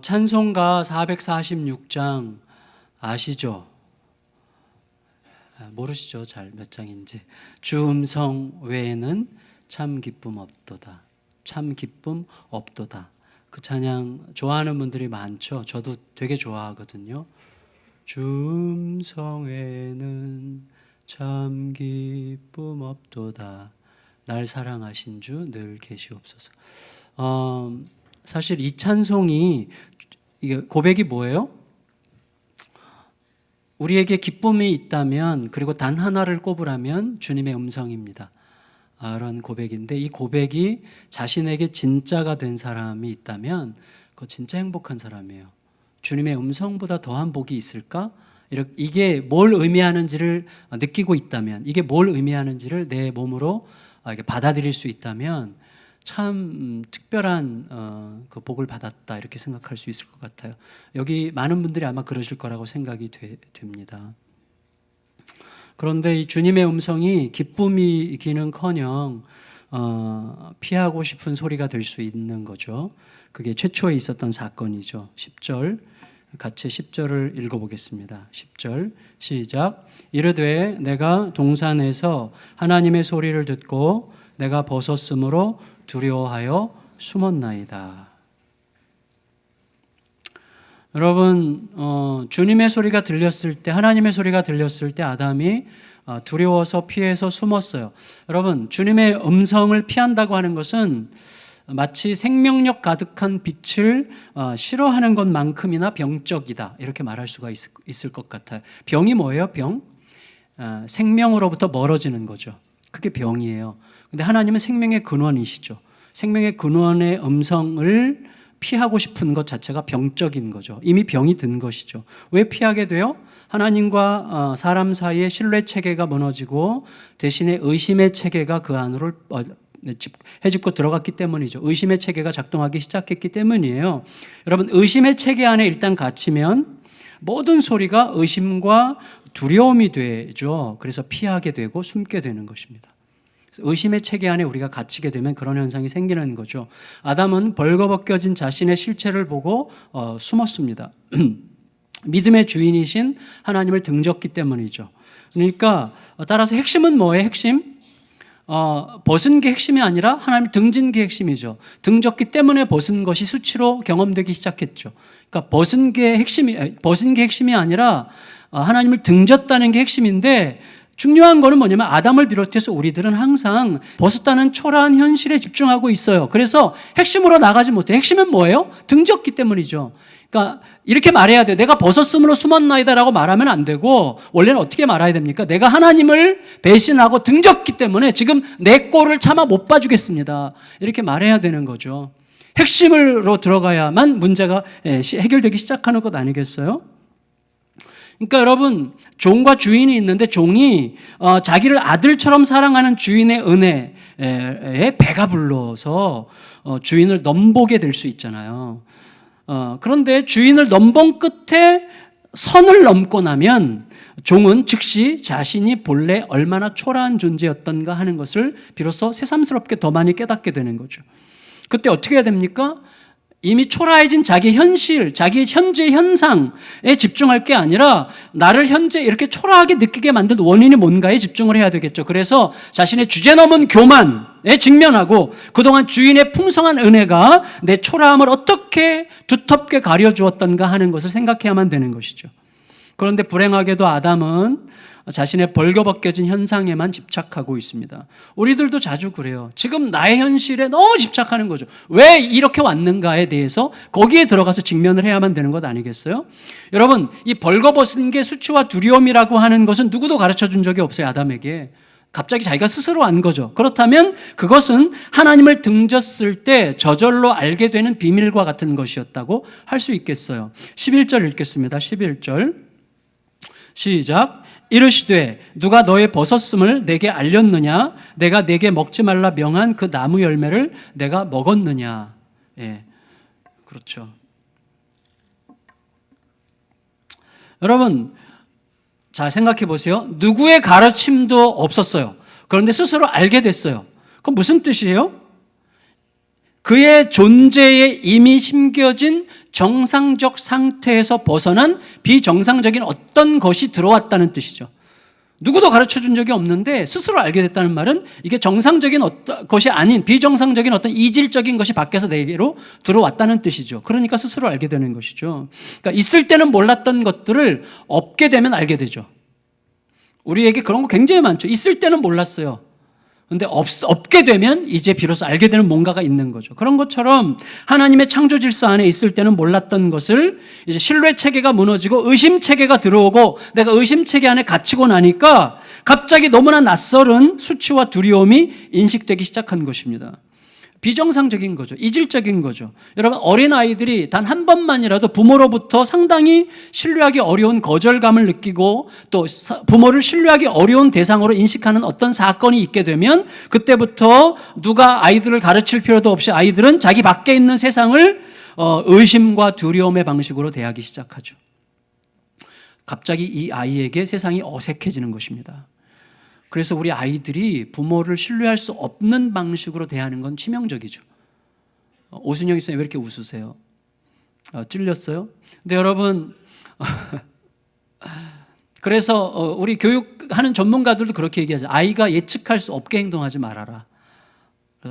찬송가 446장 아시죠? 모르시죠? 잘 몇 장인지. 주 음성 외에는 참 기쁨 없도다. 참 기쁨 없도다. 그 찬양 좋아하는 분들이 많죠. 저도 되게 좋아하거든요. 주 음성 외에는 참 기쁨 없도다. 날 사랑하신 주 늘 계시옵소서. 사실 이 찬송이, 이게 고백이 뭐예요? 우리에게 기쁨이 있다면, 그리고 단 하나를 꼽으라면 주님의 음성입니다. 그런 고백인데, 이 고백이 자신에게 진짜가 된 사람이 있다면 그거 진짜 행복한 사람이에요. 주님의 음성보다 더한 복이 있을까? 이게 뭘 의미하는지를 느끼고 있다면, 이게 뭘 의미하는지를 내 몸으로 받아들일 수 있다면 참 특별한 그 복을 받았다, 이렇게 생각할 수 있을 것 같아요. 여기 많은 분들이 아마 그러실 거라고 생각이 됩니다. 그런데 이 주님의 음성이 기쁨이기는커녕 피하고 싶은 소리가 될 수 있는 거죠. 그게 최초에 있었던 사건이죠. 10절, 같이 10절을 읽어보겠습니다. 10절 시작. 이르되 내가 동산에서 하나님의 소리를 듣고 내가 벗었으므로 두려워하여 숨었나이다. 여러분, 주님의 소리가 들렸을 때, 하나님의 소리가 들렸을 때 아담이 두려워서 피해서 숨었어요. 여러분, 주님의 음성을 피한다고 하는 것은 마치 생명력 가득한 빛을 싫어하는 것만큼이나 병적이다, 이렇게 말할 수가 있을 것 같아요. 병이 뭐예요? 병? 생명으로부터 멀어지는 거죠. 그게 병이에요. 근데 하나님은 생명의 근원이시죠. 생명의 근원의 음성을 피하고 싶은 것 자체가 병적인 거죠. 이미 병이 든 것이죠. 왜 피하게 돼요? 하나님과 사람 사이의 신뢰 체계가 무너지고 대신에 의심의 체계가 그 안으로 해집고 들어갔기 때문이죠. 의심의 체계가 작동하기 시작했기 때문이에요. 여러분, 의심의 체계 안에 일단 갇히면 모든 소리가 의심과 두려움이 되죠. 그래서 피하게 되고 숨게 되는 것입니다. 의심의 체계 안에 우리가 갇히게 되면 그런 현상이 생기는 거죠. 아담은 벌거벗겨진 자신의 실체를 보고 숨었습니다. 믿음의 주인이신 하나님을 등졌기 때문이죠. 그러니까 따라서 핵심은 뭐예요? 핵심? 벗은 게 핵심이 아니라 하나님을 등진 게 핵심이죠. 등졌기 때문에 벗은 것이 수치로 경험되기 시작했죠. 그러니까 벗은 게 핵심이 아니라 하나님을 등졌다는 게 핵심인데, 중요한 거는 뭐냐면 아담을 비롯해서 우리들은 항상 벗었다는 초라한 현실에 집중하고 있어요. 그래서 핵심으로 나가지 못해요. 핵심은 뭐예요? 등졌기 때문이죠. 그러니까 이렇게 말해야 돼요. 내가 벗었으므로 숨었나이다 라고 말하면 안 되고, 원래는 어떻게 말해야 됩니까? 내가 하나님을 배신하고 등졌기 때문에 지금 내 꼴을 차마 못 봐주겠습니다, 이렇게 말해야 되는 거죠. 핵심으로 들어가야만 문제가 해결되기 시작하는 것 아니겠어요? 그러니까 여러분, 종과 주인이 있는데 종이 자기를 아들처럼 사랑하는 주인의 은혜에 배가 불러서 주인을 넘보게 될 수 있잖아요. 그런데 주인을 넘본 끝에 선을 넘고 나면 종은 즉시 자신이 본래 얼마나 초라한 존재였던가 하는 것을 비로소 새삼스럽게 더 많이 깨닫게 되는 거죠. 그때 어떻게 해야 됩니까? 이미 초라해진 자기 현실, 자기 현재 현상에 집중할 게 아니라 나를 현재 이렇게 초라하게 느끼게 만든 원인이 뭔가에 집중을 해야 되겠죠. 그래서 자신의 주제넘은 교만에 직면하고 그동안 주인의 풍성한 은혜가 내 초라함을 어떻게 두텁게 가려주었던가 하는 것을 생각해야만 되는 것이죠. 그런데 불행하게도 아담은 자신의 벌거벗겨진 현상에만 집착하고 있습니다. 우리들도 자주 그래요. 지금 나의 현실에 너무 집착하는 거죠. 왜 이렇게 왔는가에 대해서 거기에 들어가서 직면을 해야만 되는 것 아니겠어요? 여러분, 이 벌거벗은 게 수치와 두려움이라고 하는 것은 누구도 가르쳐 준 적이 없어요. 아담에게. 갑자기 자기가 스스로 안 거죠. 그렇다면 그것은 하나님을 등졌을 때 저절로 알게 되는 비밀과 같은 것이었다고 할 수 있겠어요. 11절 읽겠습니다. 11절 시작. 이르시되 누가 너의 벗었음을 내게 알렸느냐? 내가 내게 먹지 말라 명한 그 나무 열매를 내가 먹었느냐? 그렇죠. 여러분, 자, 생각해 보세요. 누구의 가르침도 없었어요. 그런데 스스로 알게 됐어요. 그건 무슨 뜻이에요? 그의 존재에 이미 심겨진 정상적 상태에서 벗어난 비정상적인 어떤 것이 들어왔다는 뜻이죠. 누구도 가르쳐 준 적이 없는데 스스로 알게 됐다는 말은 이게 정상적인 어떤 것이 아닌 비정상적인 어떤 이질적인 것이 밖에서 내게로 들어왔다는 뜻이죠. 그러니까 스스로 알게 되는 것이죠. 그러니까 있을 때는 몰랐던 것들을 없게 되면 알게 되죠. 우리에게 그런 거 굉장히 많죠. 있을 때는 몰랐어요. 근데 없게 되면 이제 비로소 알게 되는 뭔가가 있는 거죠. 그런 것처럼 하나님의 창조 질서 안에 있을 때는 몰랐던 것을 이제 신뢰 체계가 무너지고 의심 체계가 들어오고 내가 의심 체계 안에 갇히고 나니까 갑자기 너무나 낯설은 수치와 두려움이 인식되기 시작한 것입니다. 비정상적인 거죠. 이질적인 거죠. 여러분, 어린아이들이 단 한 번만이라도 부모로부터 상당히 신뢰하기 어려운 거절감을 느끼고 또 부모를 신뢰하기 어려운 대상으로 인식하는 어떤 사건이 있게 되면 그때부터 누가 아이들을 가르칠 필요도 없이 아이들은 자기 밖에 있는 세상을 의심과 두려움의 방식으로 대하기 시작하죠. 갑자기 이 아이에게 세상이 어색해지는 것입니다. 그래서 우리 아이들이 부모를 신뢰할 수 없는 방식으로 대하는 건 치명적이죠. 오순영 선생님 왜 이렇게 웃으세요? 찔렸어요? 근데 여러분 그래서 우리 교육하는 전문가들도 그렇게 얘기하죠. 아이가 예측할 수 없게 행동하지 말아라.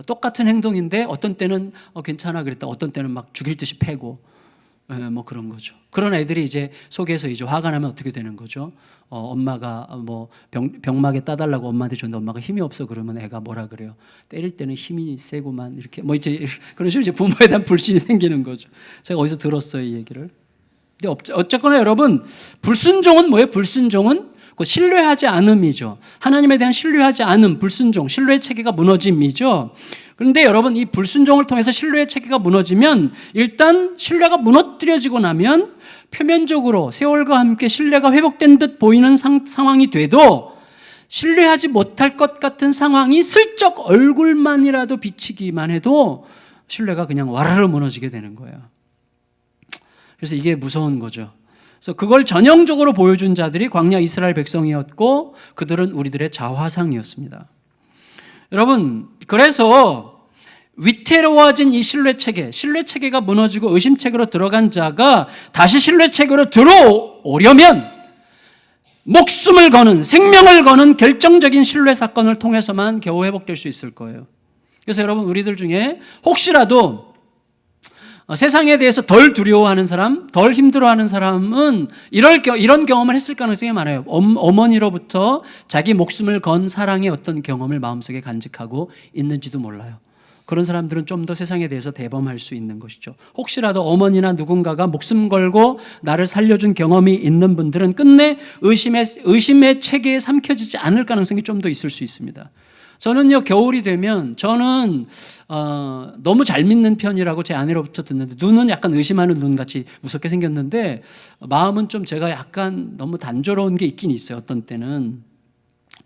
똑같은 행동인데 어떤 때는 괜찮아 그랬다. 어떤 때는 막 죽일 듯이 패고 뭐 그런 거죠. 그런 애들이 이제 속에서 이제 화가 나면 어떻게 되는 거죠? 엄마가 뭐 병막에 따달라고 엄마한테 줬는데 엄마가 힘이 없어 그러면 애가 뭐라 그래요? 때릴 때는 힘이 세고만 이렇게 뭐 이제 그런 식으로 이제 부모에 대한 불신이 생기는 거죠. 제가 어디서 들었어요, 이 얘기를. 근데 어쨌거나 여러분, 불순종은 뭐예요? 불순종은 그 신뢰하지 않음이죠. 하나님에 대한 신뢰하지 않음, 불순종, 신뢰의 체계가 무너짐이죠. 그런데 여러분, 이 불순종을 통해서 신뢰의 체계가 무너지면 일단 신뢰가 무너뜨려지고 나면 표면적으로 세월과 함께 신뢰가 회복된 듯 보이는 상황이 돼도 신뢰하지 못할 것 같은 상황이 슬쩍 얼굴만이라도 비치기만 해도 신뢰가 그냥 와르르 무너지게 되는 거예요. 그래서 이게 무서운 거죠. 그래서 그걸 전형적으로 보여준 자들이 광야 이스라엘 백성이었고 그들은 우리들의 자화상이었습니다. 여러분, 그래서 위태로워진 이 신뢰체계가 무너지고 의심체계로 들어간 자가 다시 신뢰체계로 들어오려면 목숨을 거는, 생명을 거는 결정적인 신뢰 사건을 통해서만 겨우 회복될 수 있을 거예요. 그래서 여러분, 우리들 중에 혹시라도 세상에 대해서 덜 두려워하는 사람, 덜 힘들어하는 사람은 이런 경험을 했을 가능성이 많아요. 어머니로부터 자기 목숨을 건 사랑의 어떤 경험을 마음속에 간직하고 있는지도 몰라요. 그런 사람들은 좀 더 세상에 대해서 대범할 수 있는 것이죠. 혹시라도 어머니나 누군가가 목숨 걸고 나를 살려준 경험이 있는 분들은 끝내 의심의 체계에 삼켜지지 않을 가능성이 좀 더 있을 수 있습니다. 저는요, 겨울이 되면 저는 너무 잘 믿는 편이라고 제 아내로부터 듣는데, 눈은 약간 의심하는 눈 같이 무섭게 생겼는데 마음은 좀 제가 약간 너무 단조로운 게 있긴 있어요, 어떤 때는.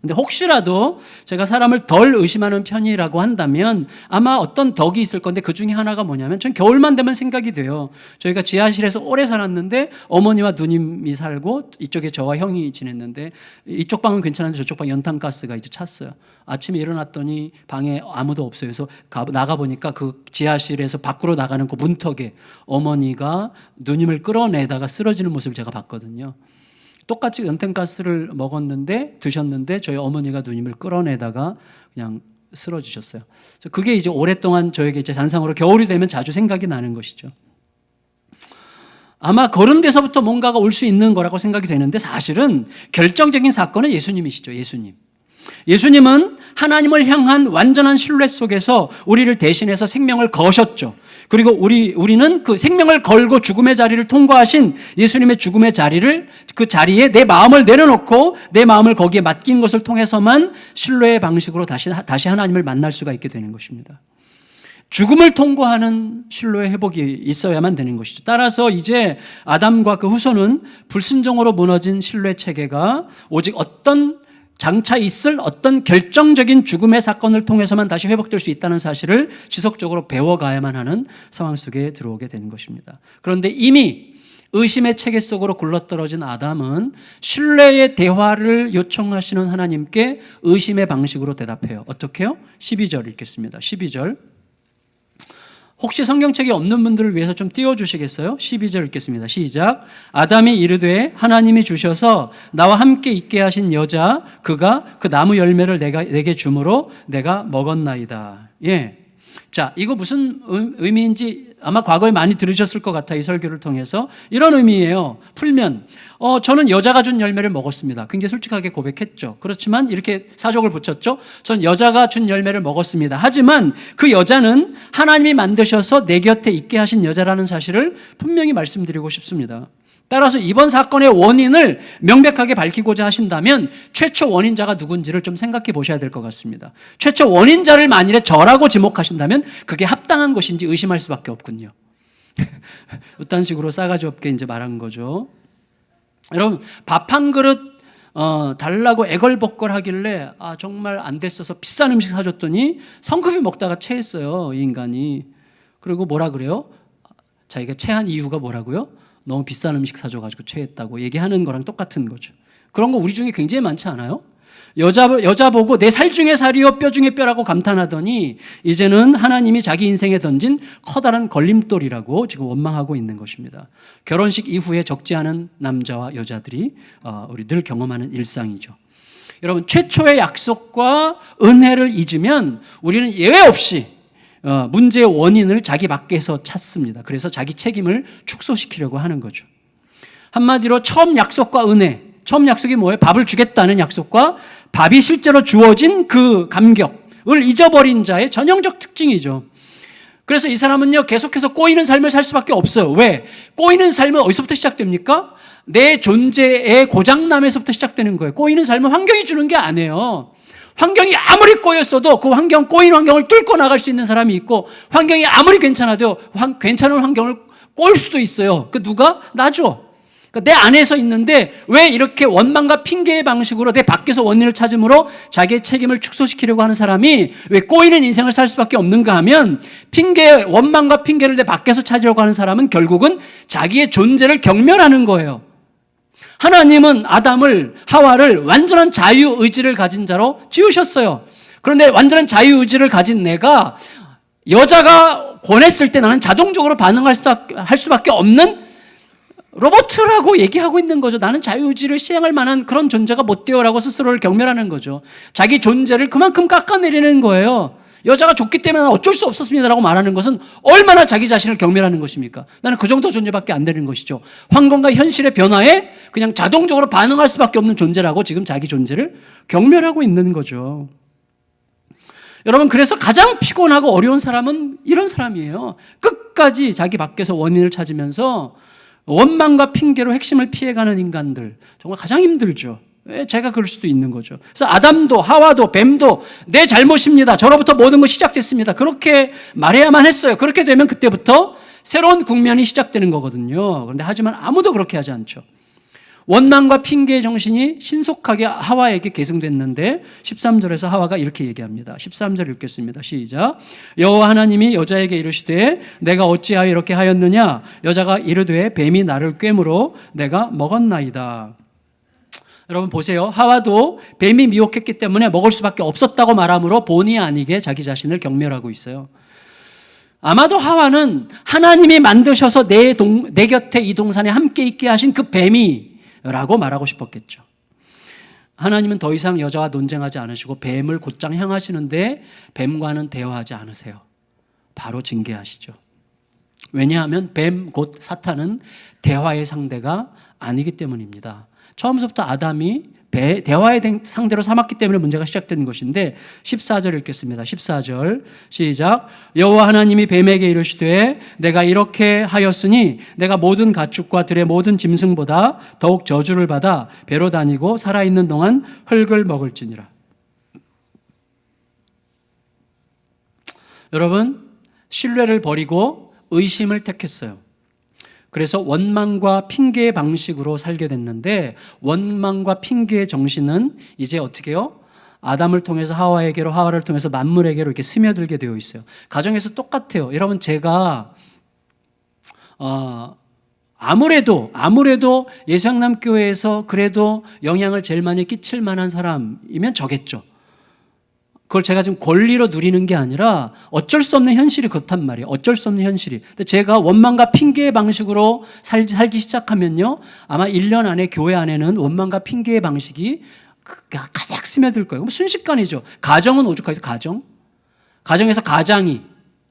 근데 혹시라도 제가 사람을 덜 의심하는 편이라고 한다면 아마 어떤 덕이 있을 건데 그 중에 하나가 뭐냐면, 전 겨울만 되면 생각이 돼요. 저희가 지하실에서 오래 살았는데 어머니와 누님이 살고 이쪽에 저와 형이 지냈는데 이쪽 방은 괜찮은데 저쪽 방 연탄가스가 이제 찼어요. 아침에 일어났더니 방에 아무도 없어요. 그래서 나가보니까 그 지하실에서 밖으로 나가는 그 문턱에 어머니가 누님을 끌어내다가 쓰러지는 모습을 제가 봤거든요. 똑같이 연탄가스를 드셨는데 저희 어머니가 누님을 끌어내다가 그냥 쓰러지셨어요. 그게 이제 오랫동안 저에게 이제 잔상으로 겨울이 되면 자주 생각이 나는 것이죠. 아마 그런 데서부터 뭔가가 올 수 있는 거라고 생각이 되는데, 사실은 결정적인 사건은 예수님이시죠. 예수님은 하나님을 향한 완전한 신뢰 속에서 우리를 대신해서 생명을 거셨죠. 그리고 우리는 그 생명을 걸고 죽음의 자리를 통과하신 예수님의 죽음의 자리를, 그 자리에 내 마음을 내려놓고 내 마음을 거기에 맡긴 것을 통해서만 신뢰의 방식으로 다시 하나님을 만날 수가 있게 되는 것입니다. 죽음을 통과하는 신뢰의 회복이 있어야만 되는 것이죠. 따라서 이제 아담과 그 후손은 불순종으로 무너진 신뢰 체계가 오직 장차 있을 어떤 결정적인 죽음의 사건을 통해서만 다시 회복될 수 있다는 사실을 지속적으로 배워가야만 하는 상황 속에 들어오게 되는 것입니다. 그런데 이미 의심의 체계 속으로 굴러떨어진 아담은 신뢰의 대화를 요청하시는 하나님께 의심의 방식으로 대답해요. 어떻게 해요? 12절 읽겠습니다. 12절. 혹시 성경책이 없는 분들을 위해서 좀 띄워주시겠어요? 12절 읽겠습니다. 시작. 아담이 이르되 하나님이 주셔서 나와 함께 있게 하신 여자 그가 그 나무 열매를 내게 주므로 내가 먹었나이다. 예. 자, 이거 무슨 의미인지 아마 과거에 많이 들으셨을 것 같아요. 이 설교를 통해서. 이런 의미예요. 풀면 저는 여자가 준 열매를 먹었습니다. 굉장히 솔직하게 고백했죠. 그렇지만 이렇게 사족을 붙였죠. 전 여자가 준 열매를 먹었습니다. 하지만 그 여자는 하나님이 만드셔서 내 곁에 있게 하신 여자라는 사실을 분명히 말씀드리고 싶습니다. 따라서 이번 사건의 원인을 명백하게 밝히고자 하신다면 최초 원인자가 누군지를 좀 생각해 보셔야 될 것 같습니다. 최초 원인자를 만일에 저라고 지목하신다면 그게 합당한 것인지 의심할 수밖에 없군요. 이딴 식으로 싸가지 없게 이제 말한 거죠. 여러분, 밥 한 그릇 달라고 애걸복걸 하길래 정말 안 됐어서 비싼 음식 사줬더니 성급히 먹다가 체했어요, 이 인간이. 그리고 뭐라 그래요? 자기가 체한 이유가 뭐라고요? 너무 비싼 음식 사줘가지고 체했다고 얘기하는 거랑 똑같은 거죠. 그런 거 우리 중에 굉장히 많지 않아요? 여자 보고 내 살 중에 살이요 뼈 중에 뼈라고 감탄하더니 이제는 하나님이 자기 인생에 던진 커다란 걸림돌이라고 지금 원망하고 있는 것입니다. 결혼식 이후에 적지 않은 남자와 여자들이 우리 늘 경험하는 일상이죠. 여러분, 최초의 약속과 은혜를 잊으면 우리는 예외 없이 문제의 원인을 자기 밖에서 찾습니다. 그래서 자기 책임을 축소시키려고 하는 거죠. 한마디로 처음 약속과 은혜, 처음 약속이 뭐예요? 밥을 주겠다는 약속과 밥이 실제로 주어진 그 감격을 잊어버린 자의 전형적 특징이죠. 그래서 이 사람은요, 계속해서 꼬이는 삶을 살 수밖에 없어요. 왜? 꼬이는 삶은 어디서부터 시작됩니까? 내 존재의 고장남에서부터 시작되는 거예요. 꼬이는 삶은 환경이 주는 게 아니에요. 환경이 아무리 꼬였어도 그 꼬인 환경을 뚫고 나갈 수 있는 사람이 있고, 환경이 아무리 괜찮아도 괜찮은 환경을 꼬일 수도 있어요. 그 누가? 나죠. 그러니까 내 안에서 있는데 왜 이렇게 원망과 핑계의 방식으로 내 밖에서 원인을 찾음으로 자기의 책임을 축소시키려고 하는 사람이 왜 꼬이는 인생을 살 수밖에 없는가 하면, 원망과 핑계를 내 밖에서 찾으려고 하는 사람은 결국은 자기의 존재를 경멸하는 거예요. 하나님은 아담을, 하와를 완전한 자유의지를 가진 자로 지으셨어요. 그런데 완전한 자유의지를 가진 내가 여자가 권했을 때 나는 자동적으로 반응할 수밖에 없는 로봇이라고 얘기하고 있는 거죠. 나는 자유의지를 시행할 만한 그런 존재가 못 되어라고 스스로를 경멸하는 거죠. 자기 존재를 그만큼 깎아내리는 거예요. 여자가 좋기 때문에 나는 어쩔 수 없었습니다라고 말하는 것은 얼마나 자기 자신을 경멸하는 것입니까? 나는 그 정도 존재밖에 안 되는 것이죠. 환경과 현실의 변화에 그냥 자동적으로 반응할 수밖에 없는 존재라고 지금 자기 존재를 경멸하고 있는 거죠. 여러분, 그래서 가장 피곤하고 어려운 사람은 이런 사람이에요. 끝까지 자기 밖에서 원인을 찾으면서 원망과 핑계로 핵심을 피해가는 인간들, 정말 가장 힘들죠. 왜? 제가 그럴 수도 있는 거죠. 그래서 아담도 하와도 뱀도 내 잘못입니다, 저로부터 모든 것이 시작됐습니다, 그렇게 말해야만 했어요. 그렇게 되면 그때부터 새로운 국면이 시작되는 거거든요. 그런데 하지만 아무도 그렇게 하지 않죠. 원망과 핑계의 정신이 신속하게 하와에게 계승됐는데 13절에서 하와가 이렇게 얘기합니다. 13절 읽겠습니다. 시작. 여호와 하나님이 여자에게 이르시되 내가 어찌하여 이렇게 하였느냐? 여자가 이르되 뱀이 나를 꿰므로 내가 먹었나이다. 여러분 보세요. 하와도 뱀이 미혹했기 때문에 먹을 수밖에 없었다고 말함으로 본의 아니게 자기 자신을 경멸하고 있어요. 아마도 하와는 하나님이 만드셔서 내 곁에 이 동산에 함께 있게 하신 그 뱀이라고 말하고 싶었겠죠. 하나님은 더 이상 여자와 논쟁하지 않으시고 뱀을 곧장 향하시는데 뱀과는 대화하지 않으세요. 바로 징계하시죠. 왜냐하면 뱀 곧 사탄은 대화의 상대가 아니기 때문입니다. 처음부터 아담이 대화의 상대로 삼았기 때문에 문제가 시작된 것인데 14절 읽겠습니다. 14절 시작. 여호와 하나님이 뱀에게 이르시되 내가 이렇게 하였으니 내가 모든 가축과 들의 모든 짐승보다 더욱 저주를 받아 배로 다니고 살아있는 동안 흙을 먹을지니라. 여러분, 신뢰를 버리고 의심을 택했어요. 그래서 원망과 핑계의 방식으로 살게 됐는데, 원망과 핑계의 정신은 이제 어떻게 해요? 아담을 통해서 하와에게로, 하와를 통해서 만물에게로 이렇게 스며들게 되어 있어요. 가정에서 똑같아요. 여러분, 제가 아무래도 예수양남교회에서 그래도 영향을 제일 많이 끼칠 만한 사람이면 저겠죠. 그걸 제가 지금 권리로 누리는 게 아니라 어쩔 수 없는 현실이 그렇단 말이에요. 어쩔 수 없는 현실이. 근데 제가 원망과 핑계의 방식으로 살기 시작하면요, 아마 1년 안에 교회 안에는 원망과 핑계의 방식이 가득 스며들 거예요. 순식간이죠. 가정은 오죽하겠어요. 가정에서 가장이,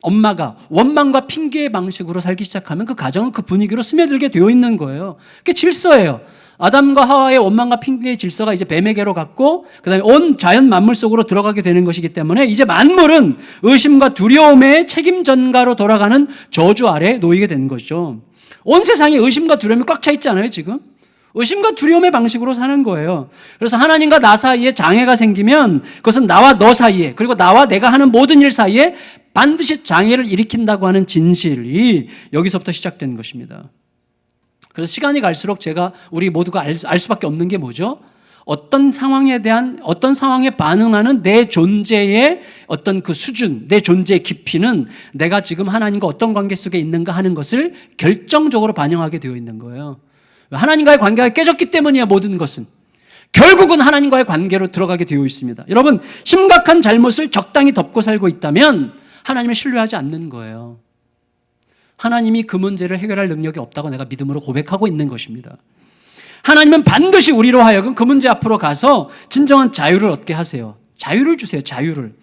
엄마가 원망과 핑계의 방식으로 살기 시작하면 그 가정은 그 분위기로 스며들게 되어 있는 거예요. 그게 질서예요. 아담과 하와의 원망과 핑계의 질서가 이제 뱀에게로 갔고, 그 다음에 온 자연 만물 속으로 들어가게 되는 것이기 때문에 이제 만물은 의심과 두려움의 책임 전가로 돌아가는 저주 아래에 놓이게 되는 것이죠. 온 세상에 의심과 두려움이 꽉 차 있지 않아요, 지금? 의심과 두려움의 방식으로 사는 거예요. 그래서 하나님과 나 사이에 장애가 생기면 그것은 나와 너 사이에, 그리고 나와 내가 하는 모든 일 사이에 반드시 장애를 일으킨다고 하는 진실이 여기서부터 시작된 것입니다. 그래서 시간이 갈수록 우리 모두가 알 수밖에 없는 게 뭐죠? 어떤 상황에 반응하는 내 존재의 어떤 그 수준, 내 존재의 깊이는 내가 지금 하나님과 어떤 관계 속에 있는가 하는 것을 결정적으로 반영하게 되어 있는 거예요. 하나님과의 관계가 깨졌기 때문이야, 모든 것은. 결국은 하나님과의 관계로 들어가게 되어 있습니다. 여러분, 심각한 잘못을 적당히 덮고 살고 있다면 하나님을 신뢰하지 않는 거예요. 하나님이 그 문제를 해결할 능력이 없다고 내가 믿음으로 고백하고 있는 것입니다. 하나님은 반드시 우리로 하여금 그 문제 앞으로 가서 진정한 자유를 얻게 하세요. 자유를 주세요. 자유를.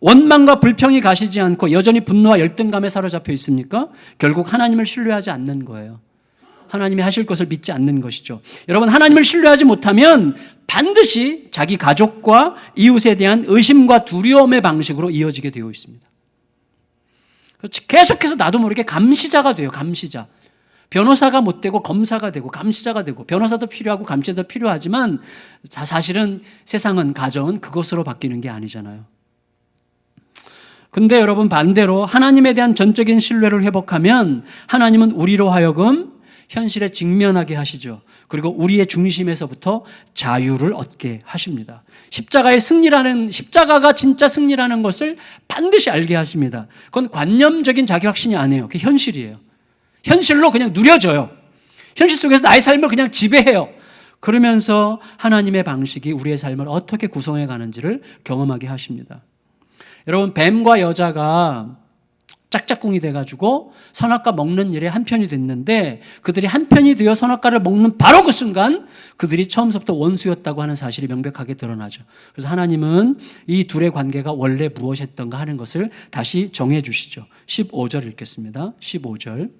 원망과 불평이 가시지 않고 여전히 분노와 열등감에 사로잡혀 있습니까? 결국 하나님을 신뢰하지 않는 거예요. 하나님이 하실 것을 믿지 않는 것이죠. 여러분, 하나님을 신뢰하지 못하면 반드시 자기 가족과 이웃에 대한 의심과 두려움의 방식으로 이어지게 되어 있습니다. 계속해서 나도 모르게 감시자가 돼요. 감시자. 변호사가 못 되고 검사가 되고 감시자가 되고, 변호사도 필요하고 감시자도 필요하지만 사실은 세상은, 가정은 그것으로 바뀌는 게 아니잖아요. 근데 여러분, 반대로 하나님에 대한 전적인 신뢰를 회복하면 하나님은 우리로 하여금 현실에 직면하게 하시죠. 그리고 우리의 중심에서부터 자유를 얻게 하십니다. 십자가가 진짜 승리라는 것을 반드시 알게 하십니다. 그건 관념적인 자기 확신이 아니에요. 그게 현실이에요. 현실로 그냥 누려져요. 현실 속에서 나의 삶을 그냥 지배해요. 그러면서 하나님의 방식이 우리의 삶을 어떻게 구성해 가는지를 경험하게 하십니다. 여러분, 뱀과 여자가 짝짝꿍이 돼가지고 선악과 먹는 일에 한편이 됐는데, 그들이 한편이 되어 선악과를 먹는 바로 그 순간 그들이 처음부터 원수였다고 하는 사실이 명백하게 드러나죠. 그래서 하나님은 이 둘의 관계가 원래 무엇이었던가 하는 것을 다시 정해 주시죠. 15절 읽겠습니다. 15절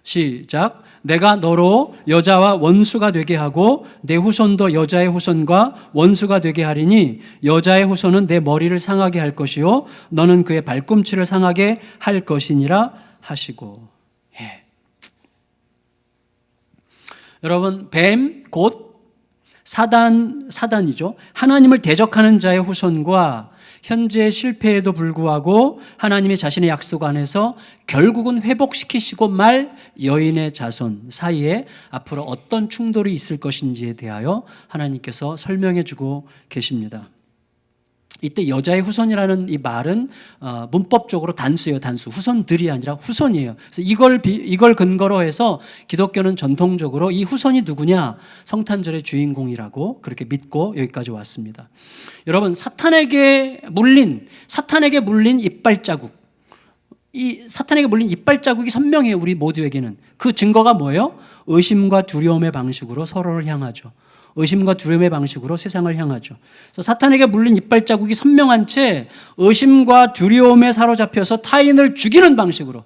시작. 내가 너로 여자와 원수가 되게 하고 내 후손도 여자의 후손과 원수가 되게 하리니 여자의 후손은 내 머리를 상하게 할 것이요 너는 그의 발꿈치를 상하게 할 것이니라 하시고. 예. 여러분, 뱀 곧 사단이죠. 하나님을 대적하는 자의 후손과 현재의 실패에도 불구하고 하나님이 자신의 약속 안에서 결국은 회복시키시고 말 여인의 자손 사이에 앞으로 어떤 충돌이 있을 것인지에 대하여 하나님께서 설명해 주고 계십니다. 이때 여자의 후손이라는 이 말은 문법적으로 단수예요. 단수. 후손들이 아니라 후손이에요. 그래서 이걸 근거로 해서 기독교는 전통적으로 이 후손이 누구냐? 성탄절의 주인공이라고 그렇게 믿고 여기까지 왔습니다. 여러분, 사탄에게 물린 이빨자국. 이 사탄에게 물린 이빨자국이 선명해요. 우리 모두에게는. 그 증거가 뭐예요? 의심과 두려움의 방식으로 서로를 향하죠. 의심과 두려움의 방식으로 세상을 향하죠. 그래서 사탄에게 물린 이빨자국이 선명한 채 의심과 두려움에 사로잡혀서 타인을 죽이는 방식으로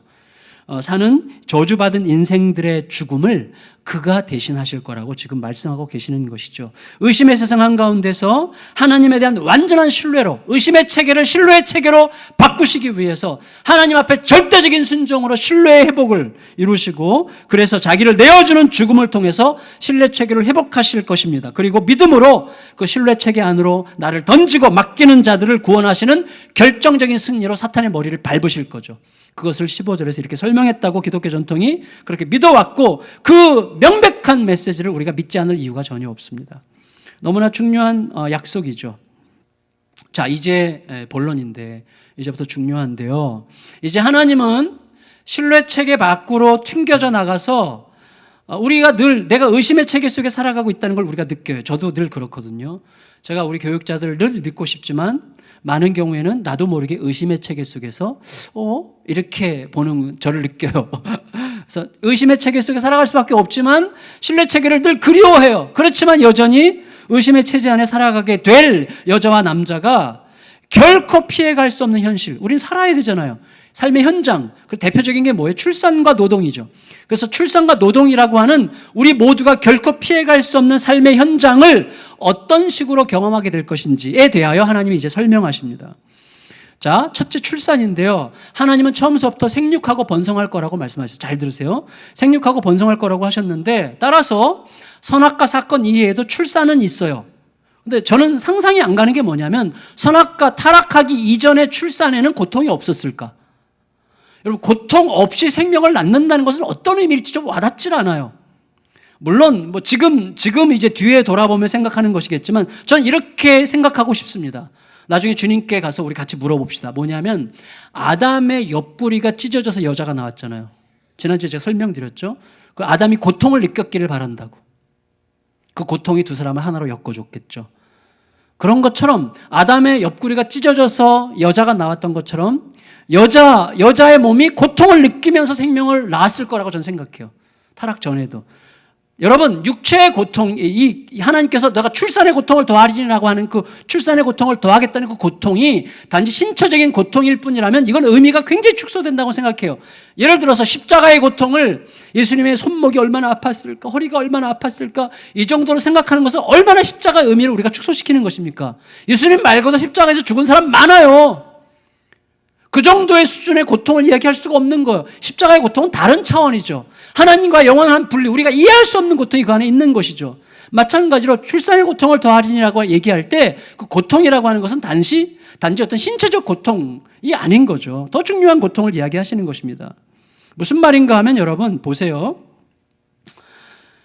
사는 저주받은 인생들의 죽음을 그가 대신하실 거라고 지금 말씀하고 계시는 것이죠. 의심의 세상 한가운데서 하나님에 대한 완전한 신뢰로, 의심의 체계를 신뢰의 체계로 바꾸시기 위해서 하나님 앞에 절대적인 순종으로 신뢰의 회복을 이루시고, 그래서 자기를 내어주는 죽음을 통해서 신뢰 체계를 회복하실 것입니다. 그리고 믿음으로 그 신뢰 체계 안으로 나를 던지고 맡기는 자들을 구원하시는 결정적인 승리로 사탄의 머리를 밟으실 거죠. 그것을 15절에서 이렇게 설명했다고 기독교 전통이 그렇게 믿어왔고, 그 명백한 메시지를 우리가 믿지 않을 이유가 전혀 없습니다. 너무나 중요한 약속이죠. 자, 이제 본론인데, 이제부터 중요한데요. 이제 하나님은 신뢰 체계 밖으로 튕겨져 나가서 우리가 늘 내가 의심의 체계 속에 살아가고 있다는 걸 우리가 느껴요. 저도 늘 그렇거든요. 제가 우리 교육자들을 늘 믿고 싶지만 많은 경우에는 나도 모르게 의심의 체계 속에서 이렇게 보는 저를 느껴요. 그래서 의심의 체계 속에 살아갈 수밖에 없지만 신뢰 체계를 늘 그리워해요. 그렇지만 여전히 의심의 체제 안에 살아가게 될 여자와 남자가 결코 피해갈 수 없는 현실, 우린 살아야 되잖아요. 삶의 현장, 그 대표적인 게 뭐예요? 출산과 노동이죠. 그래서 출산과 노동이라고 하는 우리 모두가 결코 피해갈 수 없는 삶의 현장을 어떤 식으로 경험하게 될 것인지에 대하여 하나님이 이제 설명하십니다. 자, 첫째 출산인데요. 하나님은 처음부터 생육하고 번성할 거라고 말씀하셨어요. 잘 들으세요. 생육하고 번성할 거라고 하셨는데, 따라서 선악과 사건 이외에도 출산은 있어요. 근데 저는 상상이 안 가는 게 뭐냐면, 선악과 타락하기 이전의 출산에는 고통이 없었을까? 여러분, 고통 없이 생명을 낳는다는 것은 어떤 의미일지 좀 와닿질 않아요. 물론 지금 이제 뒤에 돌아보면 생각하는 것이겠지만 저는 이렇게 생각하고 싶습니다. 나중에 주님께 가서 우리 같이 물어봅시다. 뭐냐면, 아담의 옆구리가 찢어져서 여자가 나왔잖아요. 지난주에 제가 설명드렸죠. 그 아담이 고통을 느꼈기를 바란다고. 그 고통이 두 사람을 하나로 엮어줬겠죠. 그런 것처럼 아담의 옆구리가 찢어져서 여자가 나왔던 것처럼 여자의 몸이 고통을 느끼면서 생명을 낳았을 거라고 저는 생각해요. 타락 전에도. 여러분, 육체의 고통, 하나님께서 내가 출산의 고통을 더하리라고 하는 그 출산의 고통을 더하겠다는 그 고통이 단지 신체적인 고통일 뿐이라면 이건 의미가 굉장히 축소된다고 생각해요. 예를 들어서 십자가의 고통을, 예수님의 손목이 얼마나 아팠을까, 허리가 얼마나 아팠을까, 이 정도로 생각하는 것은 얼마나 십자가의 의미를 우리가 축소시키는 것입니까? 예수님 말고도 십자가에서 죽은 사람 많아요. 그 정도의 수준의 고통을 이야기할 수가 없는 거예요. 십자가의 고통은 다른 차원이죠. 하나님과 영원한 분리, 우리가 이해할 수 없는 고통이 그 안에 있는 것이죠. 마찬가지로 출산의 고통을 더하리라고 얘기할 때 그 고통이라고 하는 것은 단지 어떤 신체적 고통이 아닌 거죠. 더 중요한 고통을 이야기하시는 것입니다. 무슨 말인가 하면 여러분 보세요.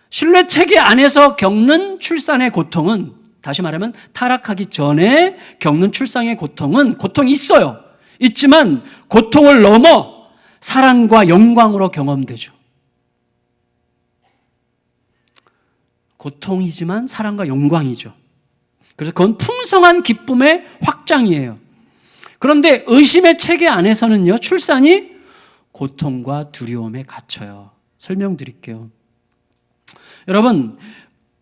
신뢰 체계 안에서 겪는 출산의 고통은, 다시 말하면 타락하기 전에 겪는 출산의 고통은 고통이 있어요. 있지만 고통을 넘어 사랑과 영광으로 경험되죠. 고통이지만 사랑과 영광이죠. 그래서 그건 풍성한 기쁨의 확장이에요. 그런데 의심의 체계 안에서는요, 출산이 고통과 두려움에 갇혀요. 설명드릴게요. 여러분,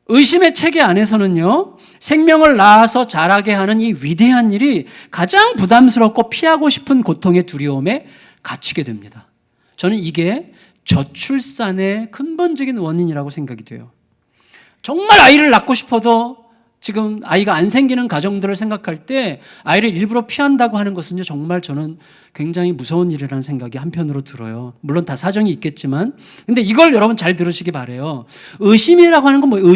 의심의 체계 안에서는요, 생명을 낳아서 자라게 하는 이 위대한 일이 가장 부담스럽고 피하고 싶은 고통의 두려움에 갇히게 됩니다. 저는 이게 저출산의 근본적인 원인이라고 생각이 돼요. 정말 아이를 낳고 싶어도 지금 아이가 안 생기는 가정들을 생각할 때 아이를 일부러 피한다고 하는 것은요, 정말 저는 굉장히 무서운 일이라는 생각이 한편으로 들어요. 물론 다 사정이 있겠지만, 근데 이걸 여러분 잘 들으시기 바라요. 의심이라고 하는 건 뭐예요?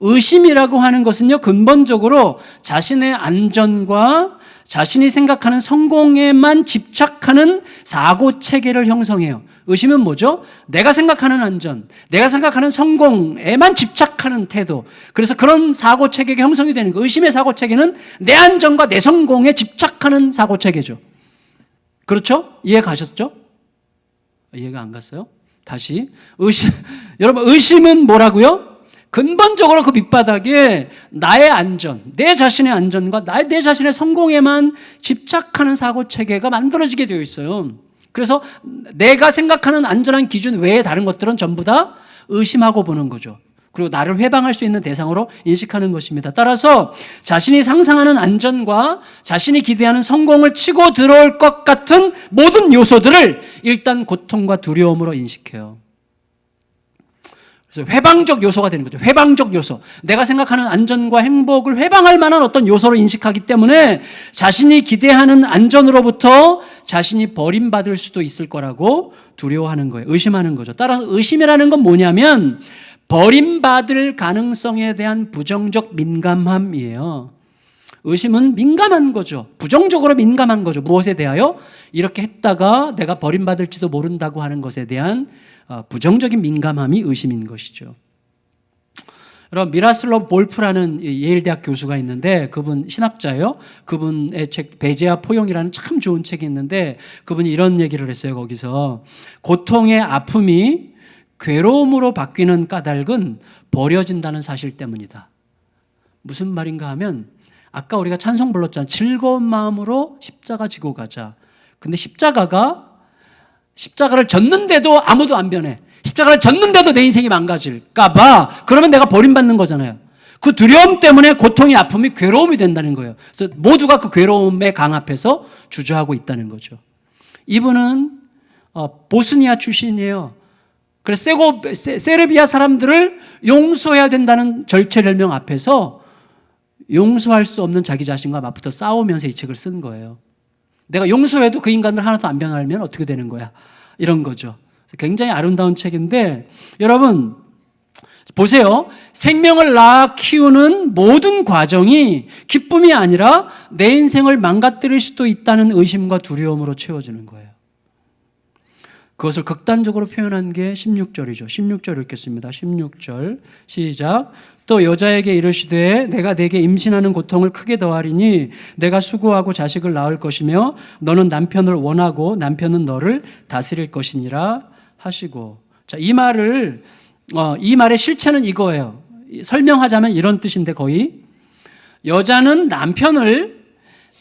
의심이라고 하는 것은요, 근본적으로 자신의 안전과 자신이 생각하는 성공에만 집착하는 사고 체계를 형성해요. 의심은 뭐죠? 내가 생각하는 안전, 내가 생각하는 성공에만 집착하는 태도. 그래서 그런 사고 체계가 형성이 되는 거예요. 의심의 사고 체계는 내 안전과 내 성공에 집착하는 사고 체계죠. 그렇죠? 이해 가셨죠? 이해가 안 갔어요? 다시. 여러분, 의심은 뭐라고요? 근본적으로 그 밑바닥에 나의 안전, 내 자신의 안전과 내 자신의 성공에만 집착하는 사고 체계가 만들어지게 되어 있어요. 그래서 내가 생각하는 안전한 기준 외에 다른 것들은 전부 다 의심하고 보는 거죠. 그리고 나를 회방할 수 있는 대상으로 인식하는 것입니다. 따라서 자신이 상상하는 안전과 자신이 기대하는 성공을 치고 들어올 것 같은 모든 요소들을 일단 고통과 두려움으로 인식해요. 그래서 회방적 요소가 되는 거죠. 회방적 요소. 내가 생각하는 안전과 행복을 회방할 만한 어떤 요소로 인식하기 때문에 자신이 기대하는 안전으로부터 자신이 버림받을 수도 있을 거라고 두려워하는 거예요. 의심하는 거죠. 따라서 의심이라는 건 뭐냐면 버림받을 가능성에 대한 부정적 민감함이에요. 의심은 민감한 거죠. 부정적으로 민감한 거죠. 무엇에 대하여? 이렇게 했다가 내가 버림받을지도 모른다고 하는 것에 대한 부정적인 민감함이 의심인 것이죠. 여러분, 미라슬로 볼프라는 예일대학 교수가 있는데 그분 신학자예요. 그분의 책 배제와 포용이라는 참 좋은 책이 있는데 그분이 이런 얘기를 했어요. 거기서 고통의 아픔이 괴로움으로 바뀌는 까닭은 버려진다는 사실 때문이다. 무슨 말인가 하면 아까 우리가 찬송 불렀잖아요. 즐거운 마음으로 십자가 지고 가자. 근데 십자가를 졌는데도 아무도 안 변해. 십자가를 졌는데도 내 인생이 망가질까 봐. 그러면 내가 버림받는 거잖아요. 그 두려움 때문에 고통이, 아픔이, 괴로움이 된다는 거예요. 그래서 모두가 그 괴로움의 강 앞에서 주저하고 있다는 거죠. 이분은 보스니아 출신이에요. 그래서 세르비아 사람들을 용서해야 된다는 절체절명 앞에서 용서할 수 없는 자기 자신과 맞붙어 싸우면서 이 책을 쓴 거예요. 내가 용서해도 그 인간들 하나도 안 변하면 어떻게 되는 거야? 이런 거죠. 굉장히 아름다운 책인데, 여러분 보세요. 생명을 낳아 키우는 모든 과정이 기쁨이 아니라 내 인생을 망가뜨릴 수도 있다는 의심과 두려움으로 채워지는 거예요. 그것을 극단적으로 표현한 게 16절이죠. 16절 읽겠습니다. 16절 시작. 또 여자에게 이르시되 내가 네게 임신하는 고통을 크게 더하리니 내가 수고하고 자식을 낳을 것이며 너는 남편을 원하고 남편은 너를 다스릴 것이니라 하시고. 자, 이 말의 실체는 이거예요. 설명하자면 이런 뜻인데, 거의 여자는 남편을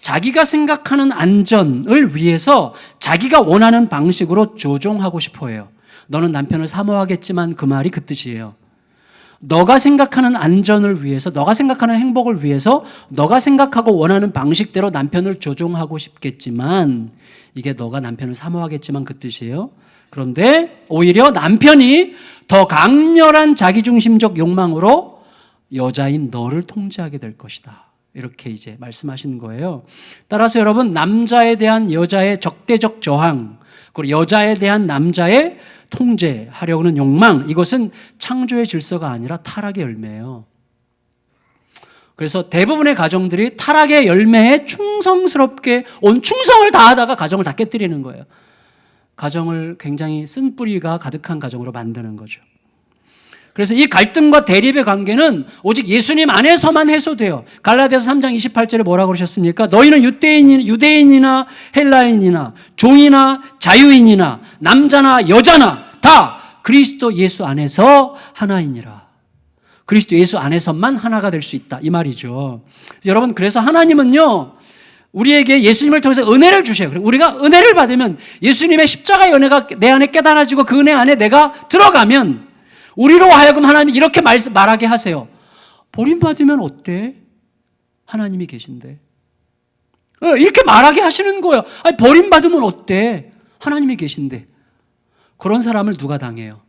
자기가 생각하는 안전을 위해서 자기가 원하는 방식으로 조종하고 싶어 해요. 너는 남편을 사모하겠지만 그 말이 그 뜻이에요. 너가 생각하는 안전을 위해서, 너가 생각하는 행복을 위해서 너가 생각하고 원하는 방식대로 남편을 조종하고 싶겠지만, 이게 너가 남편을 사모하겠지만 그 뜻이에요. 그런데 오히려 남편이 더 강렬한 자기중심적 욕망으로 여자인 너를 통제하게 될 것이다. 이렇게 이제 말씀하시는 거예요. 따라서 여러분, 남자에 대한 여자의 적대적 저항, 그리고 여자에 대한 남자의 통제하려고 하는 욕망, 이것은 창조의 질서가 아니라 타락의 열매예요. 그래서 대부분의 가정들이 타락의 열매에 충성스럽게 온 충성을 다하다가 가정을 다 깨뜨리는 거예요. 가정을 굉장히 쓴뿌리가 가득한 가정으로 만드는 거죠. 그래서 이 갈등과 대립의 관계는 오직 예수님 안에서만 해소돼요. 갈라디아서 3장 28절에 뭐라고 그러셨습니까? 너희는 유대인이나 헬라인이나 종이나 자유인이나 남자나 여자나 다 그리스도 예수 안에서 하나이니라. 그리스도 예수 안에서만 하나가 될 수 있다, 이 말이죠. 여러분, 그래서 하나님은요, 우리에게 예수님을 통해서 은혜를 주셔요. 그리고 우리가 은혜를 받으면, 예수님의 십자가의 은혜가 내 안에 깨달아지고 그 은혜 안에 내가 들어가면 우리로 하여금 하나님이 이렇게 말하게 하세요. 버림받으면 어때? 하나님이 계신데. 이렇게 말하게 하시는 거예요. 아니, 버림받으면 어때? 하나님이 계신데. 그런 사람을 누가 당해요?